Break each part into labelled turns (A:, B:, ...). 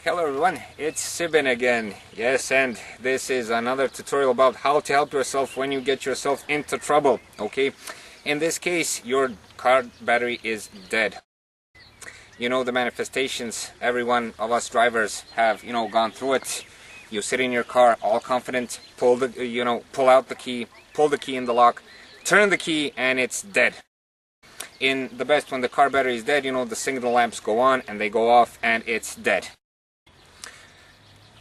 A: Hello everyone, it's Sibin again. Yes, and this is another tutorial about how to help yourself when you get yourself into trouble, okay? In this case, your car battery is dead. You know the manifestations, every one of us drivers have, gone through it. You sit in your car all confident, pull out the key, pull the key in the lock, turn the key, and it's dead. In the best, when the car battery is dead, the signal lamps go on and they go off and it's dead.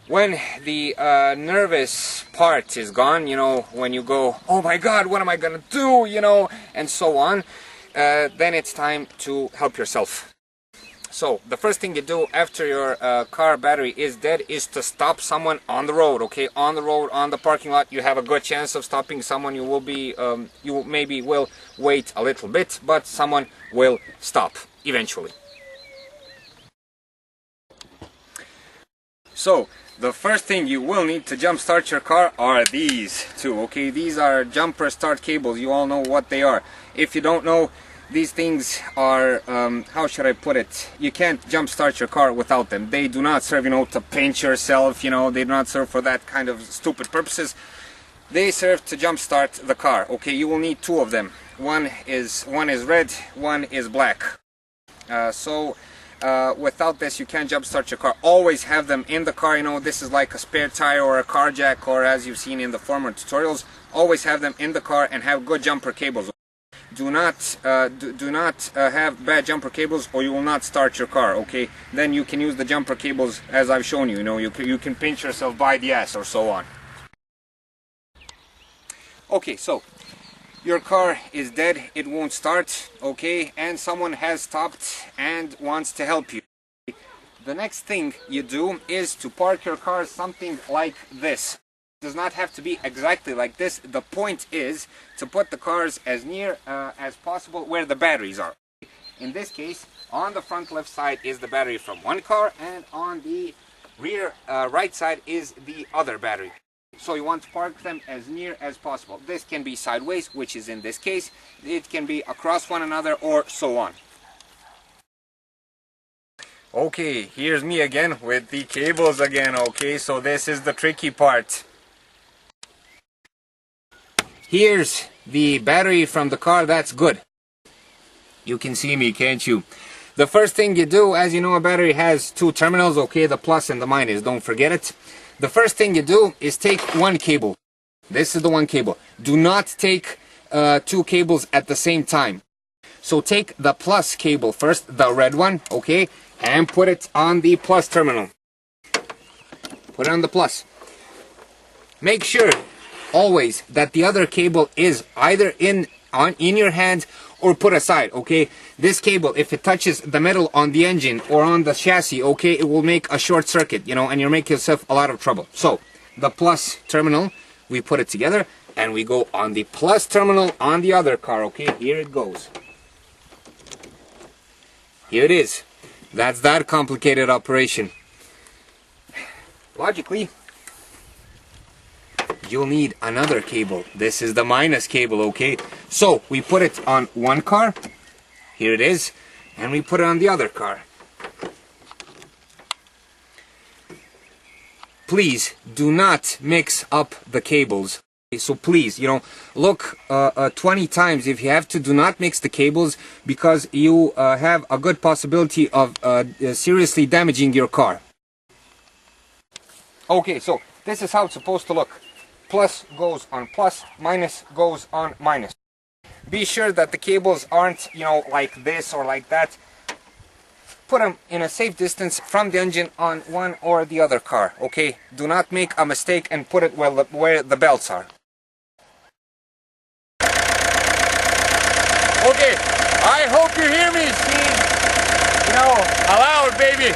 A: When the nervous part is gone, when you go, oh my god, what am I gonna do, and so on, then it's time to help yourself. So, the first thing you do after your car battery is dead is to stop someone on the road, okay? On the road, on the parking lot, you have a good chance of stopping someone. You will be, you maybe will wait a little bit, but someone will stop eventually. So, the first thing you will need to jump start your car are these two, okay? These are jumper start cables. You all know what they are. If you don't know, these things are, how should I put it? You can't jump start your car without them. They do not serve, to paint yourself, they do not serve for that kind of stupid purposes. They serve to jump start the car, okay? You will need two of them. One is red, one is black. Without this, you can't jump start your car. Always have them in the car. This is like a spare tire or a car jack, or as you've seen in the former tutorials. Always have them in the car and have good jumper cables. Do not have bad jumper cables, or you will not start your car. Okay? Then you can use the jumper cables as I've shown you. You can pinch yourself by the ass or so on. Okay, so your car is dead, it won't start, okay, and someone has stopped and wants to help you. The next thing you do is to park your car something like this. It does not have to be exactly like this. The point is to put the cars as near as possible where the batteries are. In this case, on the front left side is the battery from one car, and on the rear right side is the other battery. So you want to park them as near as possible. This can be sideways, which is in this case. It can be across one another, or so on. Okay, here's me again with the cables again, okay? So this is the tricky part. Here's the battery from the car, that's good. You can see me, can't you? The first thing you do, as you know, a battery has two terminals, okay? The plus and the minus, don't forget it. The first thing you do is take one cable. This is the one cable. Do not take two cables at the same time. So take the plus cable first, the red one, okay, and put it on the plus terminal. Put it on the plus. Make sure always that the other cable is either in your hand or put aside, okay? This cable, if it touches the metal on the engine or on the chassis, okay, it will make a short circuit, and you'll make yourself a lot of trouble. So, the plus terminal, we put it together, and we go on the plus terminal on the other car, okay? Here it goes. Here it is. That's that complicated operation. Logically, you'll need another cable. This is the minus cable, okay? So, we put it on one car. Here it is. And we put it on the other car. Please, do not mix up the cables. So please, look 20 times if you have to. Do not mix the cables, because you have a good possibility of seriously damaging your car. Okay, so this is how it's supposed to look. Plus goes on plus, minus goes on minus. Be sure that the cables aren't, like this or like that. Put them in a safe distance from the engine on one or the other car, okay? Do not make a mistake and put it where the belts are. Okay, I hope you hear me, Steve. Loud, baby.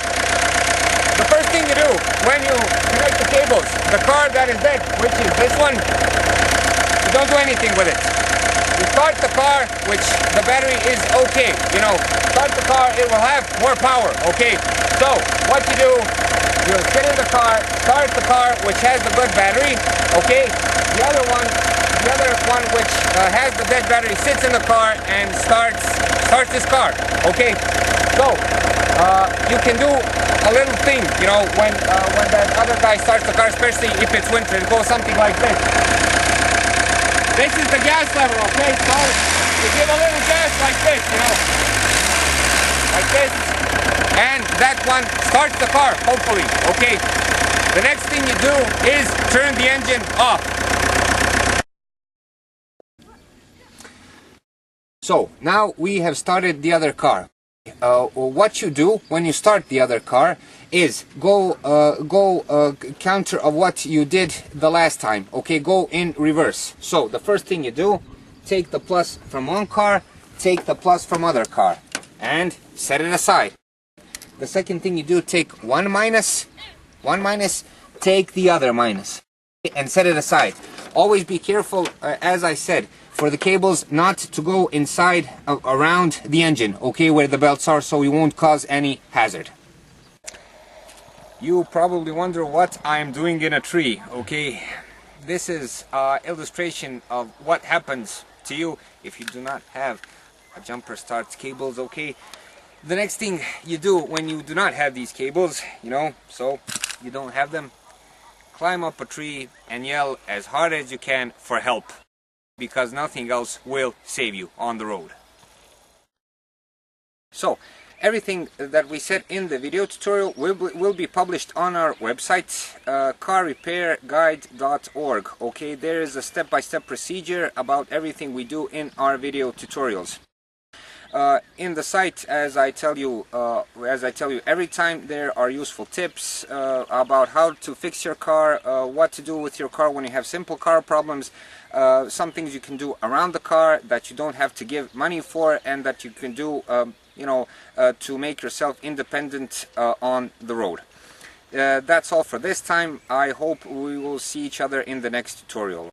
A: The first thing you do when you connect the cables, the car that is dead, which is this one, you don't do anything with it. You start the car, which the battery is okay. Start the car, it will have more power, okay? So, what you do, you sit in the car, start the car, which has the good battery, okay? The other one which has the dead battery sits in the car and starts this car, okay? So, you can do a little thing, you know, when that other guy starts the car, especially if it's winter, it goes something like this. This is the gas lever, okay? So you give a little gas like this, you know, like this, and that one starts the car, hopefully, okay? The next thing you do is turn the engine off. So now we have started the other car. What you do when you start the other car is go counter of what you did the last time. Okay, go in reverse. So the first thing you do, take the plus from one car, take the plus from other car, and set it aside. The second thing you do, take one minus, take the other minus, and set it aside. Always be careful, as I said, for the cables not to go inside around the engine, okay, where the belts are, so you won't cause any hazard. You probably wonder what I'm doing in a tree, okay? This is an illustration of what happens to you if you do not have a jumper start cables, okay? The next thing you do when you do not have these cables, you know, so you don't have them, climb up a tree and yell as hard as you can for help, because nothing else will save you on the road. So, everything that we said in the video tutorial will be published on our website, carrepairguide.org. Okay, there is a step-by-step procedure about everything we do in our video tutorials. In the site, as I tell you every time, there are useful tips about how to fix your car, what to do with your car when you have simple car problems, some things you can do around the car that you don't have to give money for, and that you can do, you know, to make yourself independent on the road. That's all for this time. I hope we will see each other in the next tutorial.